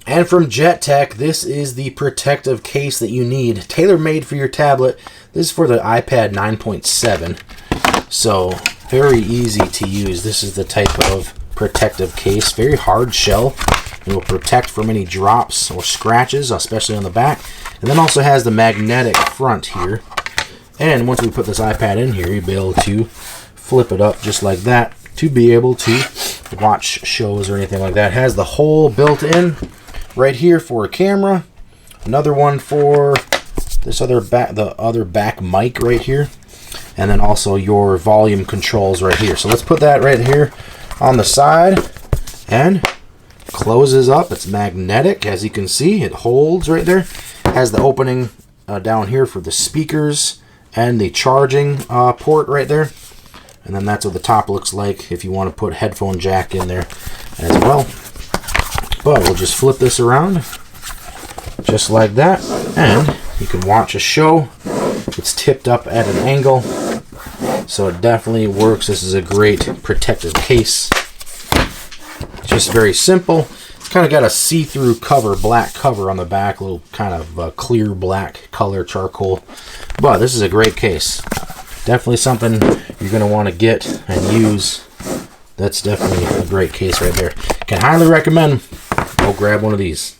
And from JETech, this is the protective case that you need, tailor-made for your tablet. This is for the iPad 9.7, so very easy to use. This is the type of protective case, very hard shell. It will protect from any drops or scratches, especially on the back. And then also has the magnetic front here. And once we put this iPad in here, you'll be able to flip it up just like that to be able to watch shows or anything like that. It has the hole built in right here for a camera. Another one for this other back, the other back mic right here. And then also your volume controls right here. So let's put that right here on the side, and closes up. It's magnetic, as you can see. It holds right there. Has the opening down here for the speakers and the charging port right there. And then that's what the top looks like if you want to put headphone jack in there as well. But we'll just flip this around just like that, and you can watch a show. It's tipped up at an angle, so it definitely works. This is a great protective case. Just very simple. It's kind of got a see-through cover, black cover on the back, a little kind of clear black color, charcoal. But this is a great case. Definitely something you're going to want to get and use. That's definitely a great case right there. Can highly recommend. Go grab one of these.